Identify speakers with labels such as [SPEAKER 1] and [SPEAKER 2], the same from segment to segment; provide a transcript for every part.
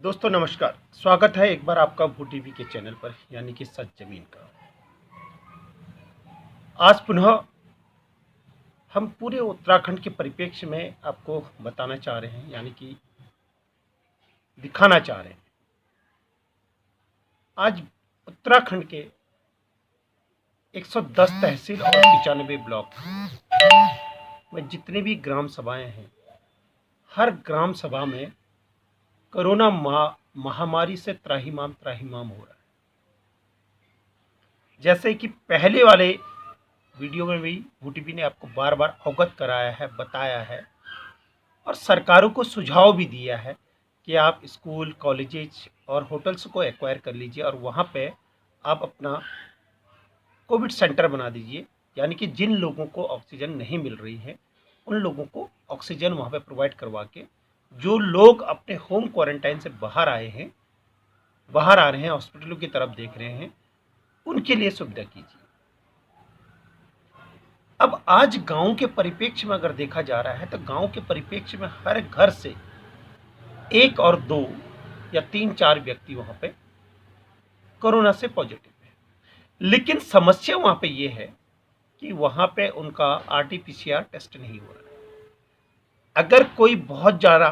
[SPEAKER 1] दोस्तों नमस्कार। स्वागत है एक बार आपका भू टीवी के चैनल पर यानी कि सच जमीन का। आज पुनः हम पूरे उत्तराखंड के परिप्रेक्ष्य में आपको बताना चाह रहे हैं यानी कि दिखाना चाह रहे हैं। आज उत्तराखंड के 110 तहसील और 95 ब्लॉक में जितने भी ग्राम सभाएं हैं, हर ग्राम सभा में कोरोना महामारी से त्राहिमाम हो रहा है। जैसे कि पहले वाले वीडियो में भी भूटीपी ने आपको बार बार अवगत कराया है, बताया है और सरकारों को सुझाव भी दिया है कि आप स्कूल, कॉलेजेस और होटल्स को एक्वायर कर लीजिए और वहाँ पे आप अपना कोविड सेंटर बना दीजिए। यानी कि जिन लोगों को ऑक्सीजन नहीं मिल रही है उन लोगों को ऑक्सीजन वहाँ पे प्रोवाइड करवा के, जो लोग अपने होम क्वारंटाइन से बाहर आ रहे हैं, हॉस्पिटलों की तरफ देख रहे हैं, उनके लिए सुविधा कीजिए। अब आज गांव के परिप्रेक्ष्य में अगर देखा जा रहा है तो गांव के परिप्रेक्ष्य में हर घर से एक और दो या तीन चार व्यक्ति वहां पे कोरोना से पॉजिटिव है। लेकिन समस्या वहां पे ये है कि वहां पे उनका आरटीपीसीआर टेस्ट नहीं हो रहा है। अगर कोई बहुत ज़्यादा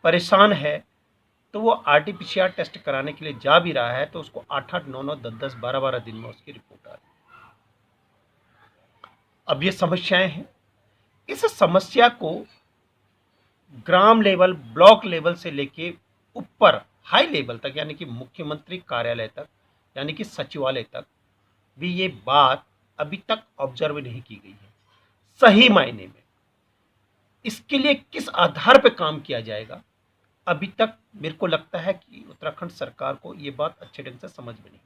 [SPEAKER 1] परेशान है तो वो आरटीपीसीआर टेस्ट कराने के लिए जा भी रहा है तो उसको 8-8, 9-9, 10-10, 12-12 दिन में उसकी रिपोर्ट आ रही है। अब ये समस्याएं हैं। इस समस्या को ग्राम लेवल, ब्लॉक लेवल से लेके ऊपर हाई लेवल तक यानी कि मुख्यमंत्री कार्यालय तक यानी कि सचिवालय तक भी ये बात अभी तक ऑब्जर्व नहीं की गई है सही मायने में। इसके लिए किस आधार पर काम किया जाएगा, अभी तक मेरे को लगता है कि उत्तराखंड सरकार को ये बात अच्छे ढंग से समझ में नहीं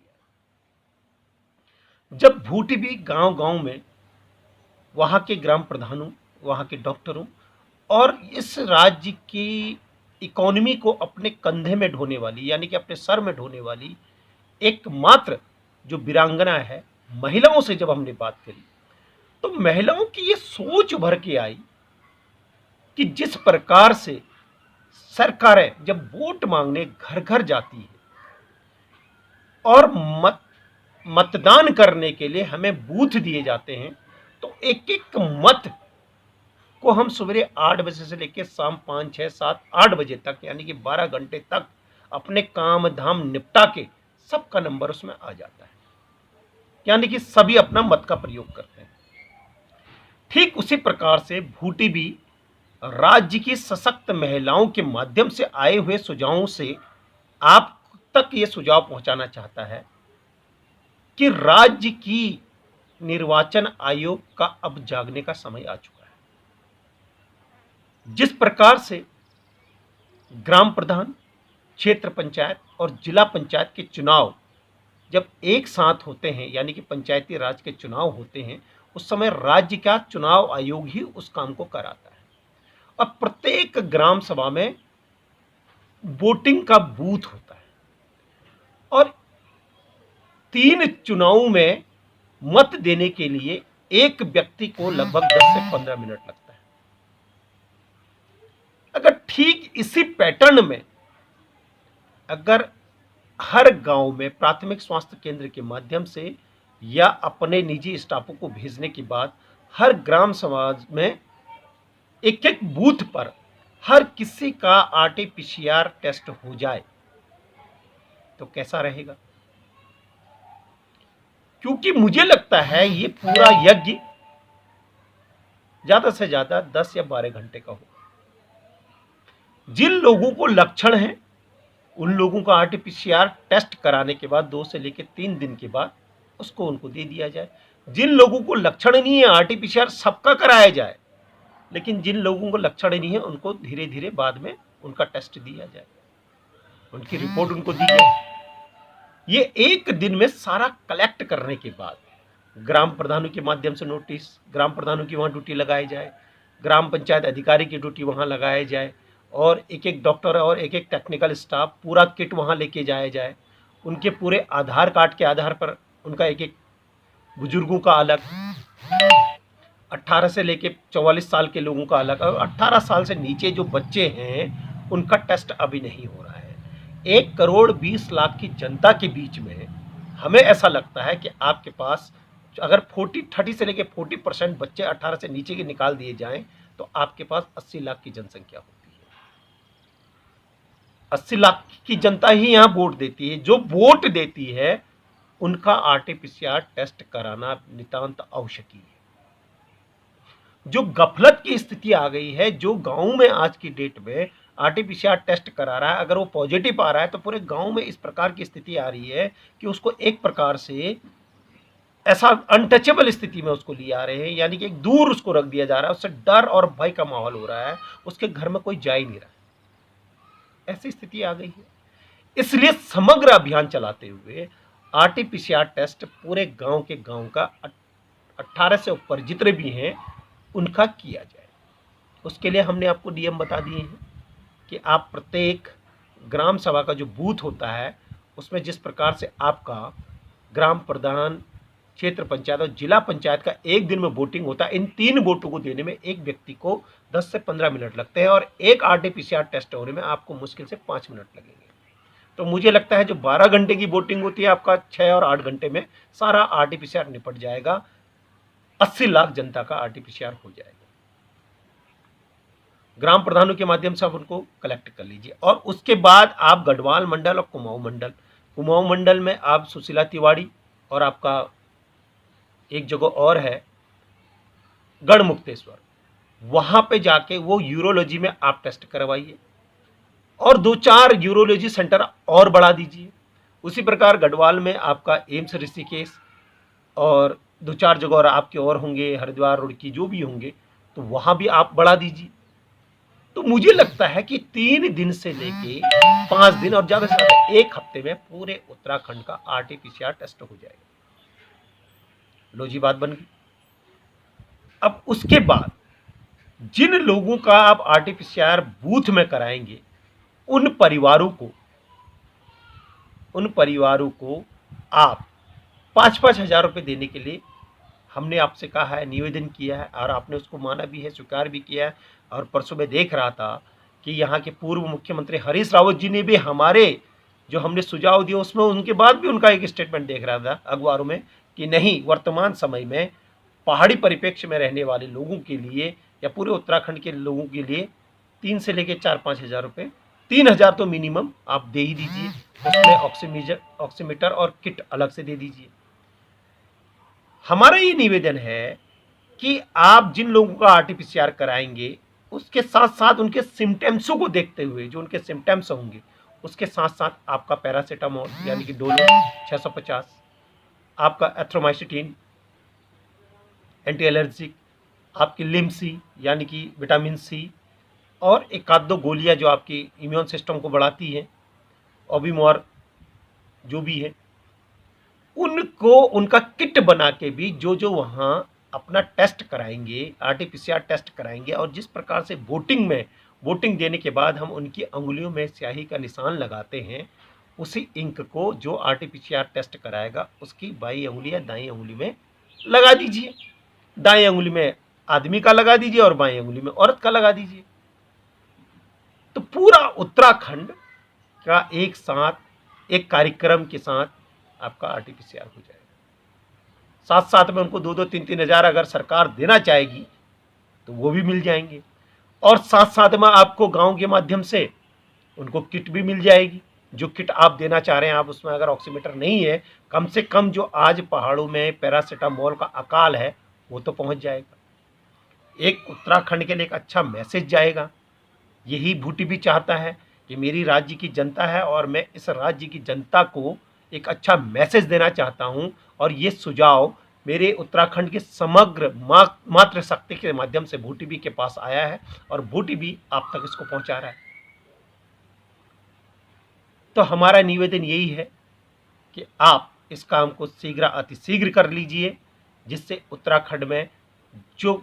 [SPEAKER 1] आई। जब भूटीपी गांव-गांव में वहाँ के ग्राम प्रधानों, वहाँ के डॉक्टरों और इस राज्य की इकोनॉमी को अपने कंधे में ढोने वाली यानी कि अपने सर में ढोने वाली एकमात्र जो वीरांगना है, महिलाओं से जब हमने बात करी तो महिलाओं की ये सोच उभर के आई कि जिस प्रकार से सरकारें जब वोट मांगने घर घर जाती है और मतदान करने के लिए हमें बूथ दिए जाते हैं तो एक एक मत को हम सवेरे 8 बजे से लेकर शाम 5, 6, 7, 8 बजे तक यानी कि 12 घंटे तक अपने काम धाम निपटा के सबका नंबर उसमें आ जाता है। यानी कि सभी अपना मत का प्रयोग करते हैं। ठीक उसी प्रकार से भूटीपी राज्य की सशक्त महिलाओं के माध्यम से आए हुए सुझावों से आप तक ये सुझाव पहुंचाना चाहता है कि राज्य की निर्वाचन आयोग का अब जागने का समय आ चुका है। जिस प्रकार से ग्राम प्रधान, क्षेत्र पंचायत और जिला पंचायत के चुनाव जब एक साथ होते हैं यानी कि पंचायती राज के चुनाव होते हैं, उस समय राज्य का चुनाव आयोग ही उस काम को कराता है और प्रत्येक ग्राम सभा में वोटिंग का बूथ होता है और 3 चुनावों में मत देने के लिए एक व्यक्ति को लगभग 10 से 15 मिनट लगता है। अगर ठीक इसी पैटर्न में अगर हर गांव में प्राथमिक स्वास्थ्य केंद्र के माध्यम से या अपने निजी स्टाफों को भेजने के बाद हर ग्राम समाज में एक एक बूथ पर हर किसी का आरटीपीसीआर टेस्ट हो जाए तो कैसा रहेगा? क्योंकि मुझे लगता है ये पूरा यज्ञ ज्यादा से ज्यादा 10 या 12 घंटे का होगा। जिन लोगों को लक्षण है उन लोगों का आरटीपीसीआर टेस्ट कराने के बाद 2 से लेकर 3 दिन के बाद उसको उनको दे दिया जाए। जिन लोगों को लक्षण नहीं है आरटीपीसीआर सबका कराया जाए, लेकिन जिन लोगों को लक्षण नहीं है उनको धीरे धीरे बाद में उनका टेस्ट दिया जाए, उनकी रिपोर्ट उनको दी जाए। ये एक दिन में सारा कलेक्ट करने के बाद ग्राम प्रधानों के माध्यम से नोटिस, ग्राम प्रधानों की वहाँ ड्यूटी लगाई जाए, ग्राम पंचायत अधिकारी की ड्यूटी वहाँ लगाया जाए और एक एक डॉक्टर और एक एक टेक्निकल स्टाफ पूरा किट वहाँ लेके जाया जाए। उनके पूरे आधार कार्ड के आधार पर उनका एक एक बुजुर्गों का अलग, 18 से लेके 44 साल के लोगों का अलग और 18 साल से नीचे जो बच्चे हैं उनका टेस्ट अभी नहीं हो रहा है। 1,20,00,000 की जनता के बीच में हमें ऐसा लगता है कि आपके पास अगर 30 से लेकर 40% बच्चे 18 से नीचे के निकाल दिए जाएं तो आपके पास 80 लाख की जनसंख्या होती है। 80 लाख की जनता ही यहाँ वोट देती है। जो वोट देती है उनका आरटीपीसीआर टेस्ट कराना नितांत आवश्यक है। जो गफलत की स्थिति आ गई है, जो गांव में आज की डेट में आरटीपीसीआर टेस्ट करा रहा है, अगर वो पॉजिटिव आ रहा है तो पूरे गांव में इस प्रकार की स्थिति आ रही है कि उसको एक प्रकार से ऐसा अनटचेबल स्थिति में उसको लिए आ रहे हैं, यानी कि एक दूर उसको रख दिया जा रहा है, उससे डर और भय का माहौल हो रहा है, उसके घर में कोई जा ही नहीं रहा है। ऐसी स्थिति आ गई है। इसलिए समग्र अभियान चलाते हुए आरटीपीसीआर टेस्ट पूरे गांव के गांव का 18 से ऊपर जितने भी हैं उनका किया जाए। उसके लिए हमने आपको नियम बता दिए हैं कि आप प्रत्येक ग्राम सभा का जो बूथ होता है उसमें जिस प्रकार से आपका ग्राम प्रधान, क्षेत्र पंचायत और जिला पंचायत का एक दिन में वोटिंग होता है, इन 3 वोटों को देने में एक व्यक्ति को 10 से 15 मिनट लगते हैं और एक आरटीपीसीआर टेस्ट होने में आपको मुश्किल से 5 मिनट लगेंगे। तो मुझे लगता है जो 12 घंटे की वोटिंग होती है आपका 6 और 8 घंटे में सारा आरटीपीसीआर निपट जाएगा। 80 लाख जनता का आरटीपीसीआर हो जाएगा। ग्राम प्रधानों के माध्यम से आप उनको कलेक्ट कर लीजिए और उसके बाद आप गढ़वाल मंडल और कुमाऊं मंडल में आप सुशीला तिवारी और आपका एक जगह और है गढ़मुक्तेश्वर, वहां पे जाके वो यूरोलॉजी में आप टेस्ट करवाइए और 2-4 यूरोलॉजी सेंटर और बढ़ा दीजिए। उसी प्रकार गढ़वाल में आपका एम्स ऋषिकेश और 2-4 जगह और आपके और होंगे, हरिद्वार, रुड़की जो भी होंगे, तो वहां भी आप बढ़ा दीजिए। तो मुझे लगता है कि 3 दिन से लेके 5 दिन और ज्यादा से ज्यादा 1 हफ्ते में पूरे उत्तराखंड का आरटीपीसीआर टेस्ट हो जाएगा। लो जी, बात बन गई। अब उसके बाद जिन लोगों का आप आरटीपीसीआर बूथ में कराएंगे उन परिवारों को आप 5-5 हजार रुपये देने के लिए हमने आपसे कहा है, निवेदन किया है और आपने उसको माना भी है, स्वीकार भी किया है। और परसों में देख रहा था कि यहाँ के पूर्व मुख्यमंत्री हरीश रावत जी ने भी हमारे जो हमने सुझाव दिए उसमें उनके बाद भी उनका एक स्टेटमेंट देख रहा था अखबारों में कि नहीं, वर्तमान समय में पहाड़ी परिप्रेक्ष्य में रहने वाले लोगों के लिए या पूरे उत्तराखंड के लोगों के लिए 3 से लेकर 4-5 हजार रुपये, 3 हजार तो मिनिमम आप दे ही दीजिए। उसमें ऑक्सीमीटर और किट अलग से दे दीजिए। हमारा ये निवेदन है कि आप जिन लोगों का आरटीपीसीआर कराएंगे उसके साथ साथ उनके सिम्टम्सों को देखते हुए, जो उनके सिम्टम्स होंगे उसके साथ साथ आपका पैरासीटामोल यानी कि डोलो 650, आपका एथ्रोमाइसिटिन एंटी एलर्जिक, आपकी लिम्सी यानी कि विटामिन सी और एक आध दो गोलियां जो आपकी इम्यून सिस्टम को बढ़ाती हैं, ओबिमोर जो भी है, उनको उनका किट बना के भी जो वहाँ अपना टेस्ट कराएंगे, आरटीपीसीआर टेस्ट कराएंगे और जिस प्रकार से वोटिंग देने के बाद हम उनकी अंगुलियों में स्याही का निशान लगाते हैं, उसी इंक को जो आरटीपीसीआर टेस्ट कराएगा उसकी बाईं अंगुली या दाईं अंगुली में लगा दीजिए। दाईं अंगुली में आदमी का लगा दीजिए और बाईं अंगुली में औरत का लगा दीजिए। तो पूरा उत्तराखंड का एक साथ एक कार्यक्रम के साथ आपका आरटीपीसीआर हो जाएगा। साथ साथ में उनको 2-2, 3-3 हजार अगर सरकार देना चाहेगी तो वो भी मिल जाएंगे और साथ साथ में आपको गांव के माध्यम से उनको किट भी मिल जाएगी। जो किट आप देना चाह रहे हैं, आप उसमें अगर ऑक्सीमीटर नहीं है, कम से कम जो आज पहाड़ों में पैरासीटामोल का अकाल है वो तो पहुंच जाएगा। एक उत्तराखंड के लिए एक अच्छा मैसेज जाएगा। यही भूटी भी चाहता है कि मेरी राज्य की जनता है और मैं इस राज्य की जनता को एक अच्छा मैसेज देना चाहता हूं और ये सुझाव मेरे उत्तराखंड के समग्र मातृशक्ति के माध्यम से भूटीबी के पास आया है और भूटीबी आप तक इसको पहुंचा रहा है। तो हमारा निवेदन यही है कि आप इस काम को अतिशीघ्र कर लीजिए, जिससे उत्तराखंड में जो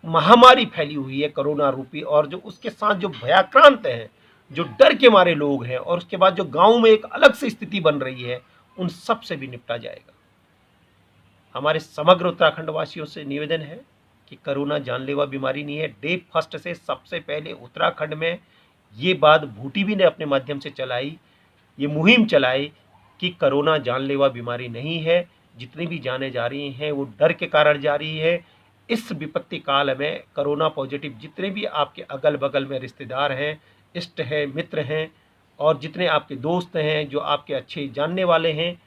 [SPEAKER 1] महामारी फैली हुई है कोरोना रूपी और जो उसके साथ जो भयाक्रांत हैं, जो डर के मारे लोग हैं और उसके बाद जो गांव में एक अलग से स्थिति बन रही है, उन सब से भी निपटा जाएगा। हमारे समग्र उत्तराखंड वासियों से निवेदन है कि कोरोना जानलेवा बीमारी नहीं है। डे फर्स्ट से सबसे पहले उत्तराखंड में ये बात भूटीबी ने अपने माध्यम से चलाई, ये मुहिम चलाई कि कोरोना जानलेवा बीमारी नहीं है, जितनी भी जानें जा रही हैं वो डर के कारण जा रही है। इस विपत्ति काल में कोरोना पॉजिटिव जितने भी आपके अगल-बगल में रिश्तेदार हैं, इष्ट हैं, मित्र हैं और जितने आपके दोस्त हैं, जो आपके अच्छे जानने वाले हैं,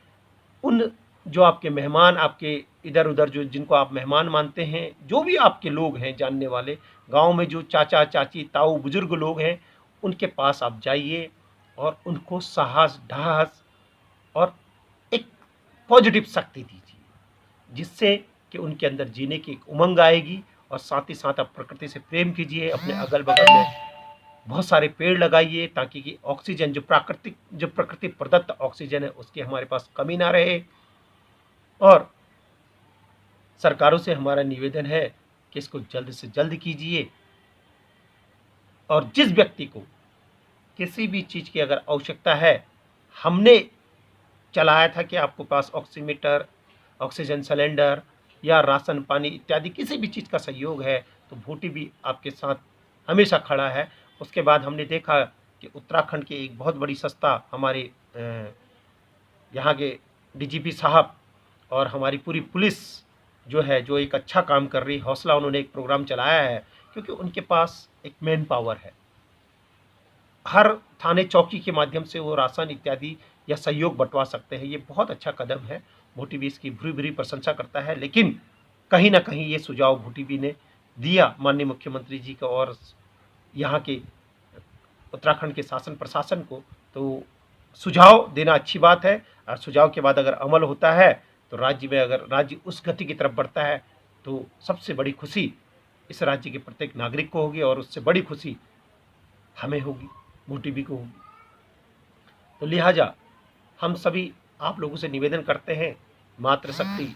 [SPEAKER 1] उन जो आपके मेहमान, आपके इधर-उधर जो जिनको आप मेहमान मानते हैं, जो भी आपके लोग हैं जानने वाले, गाँव में जो चाचा, चाची, ताऊ, बुजुर्ग लोग हैं, उनके पास आप जाइए और उनको साहस, ढास और एक पॉजिटिव शक्ति दीजिए, जिससे कि उनके अंदर जीने की एक उमंग आएगी। और साथ ही साथ आप प्रकृति से प्रेम कीजिए, अपने अगल-बगल में बहुत सारे पेड़ लगाइए ताकि कि ऑक्सीजन जो प्रकृति प्रदत्त ऑक्सीजन है उसकी हमारे पास कमी ना रहे। और सरकारों से हमारा निवेदन है कि इसको जल्द से जल्द कीजिए। और जिस व्यक्ति को किसी भी चीज़ की अगर आवश्यकता है, हमने चलाया था कि आपके पास ऑक्सीमीटर, ऑक्सीजन सिलेंडर या राशन पानी इत्यादि किसी भी चीज़ का सहयोग है तो भूटीबी आपके साथ हमेशा खड़ा है। उसके बाद हमने देखा कि उत्तराखंड की एक बहुत बड़ी संस्था हमारे यहाँ के डीजीपी साहब और हमारी पूरी पुलिस जो है, जो एक अच्छा काम कर रही, हौसला उन्होंने एक प्रोग्राम चलाया है, क्योंकि उनके पास एक मैन पावर है। हर थाने चौकी के माध्यम से वो राशन इत्यादि या सहयोग बंटवा सकते हैं। ये बहुत अच्छा कदम है, भूटीबी इसकी भूरी-भूरी प्रशंसा करता है। लेकिन कहीं न कहीं ये सुझाव भूटीबी ने दिया माननीय मुख्यमंत्री जी को और यहाँ के उत्तराखंड के शासन प्रशासन को। तो सुझाव देना अच्छी बात है और सुझाव के बाद अगर अमल होता है तो राज्य में, अगर राज्य उस गति की तरफ बढ़ता है तो सबसे बड़ी खुशी इस राज्य के प्रत्येक नागरिक को होगी और उससे बड़ी खुशी हमें होगी, भूटीबी को होगी। तो लिहाजा हम सभी आप लोगों से निवेदन करते हैं, मातृशक्ति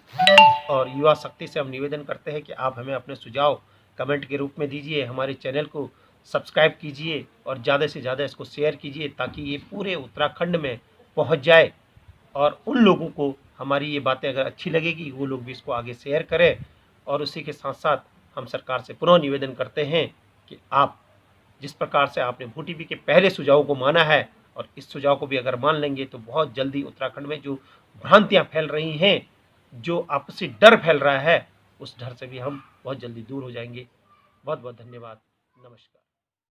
[SPEAKER 1] और युवा शक्ति से हम निवेदन करते हैं कि आप हमें अपने सुझाव कमेंट के रूप में दीजिए, हमारे चैनल को सब्सक्राइब कीजिए और ज़्यादा से ज़्यादा इसको शेयर कीजिए ताकि ये पूरे उत्तराखंड में पहुंच जाए और उन लोगों को हमारी ये बातें अगर अच्छी लगेगी वो लोग भी इसको आगे शेयर करें। और उसी के साथ साथ हम सरकार से पुनः निवेदन करते हैं कि आप जिस प्रकार से आपने भूटीबी के पहले सुझाव को माना है और इस सुझाव को भी अगर मान लेंगे तो बहुत जल्दी उत्तराखंड में जो भ्रांतियाँ फैल रही हैं, जो आपसी डर फैल रहा है, उस डर से भी हम बहुत जल्दी दूर हो जाएंगे। बहुत बहुत धन्यवाद। नमस्कार।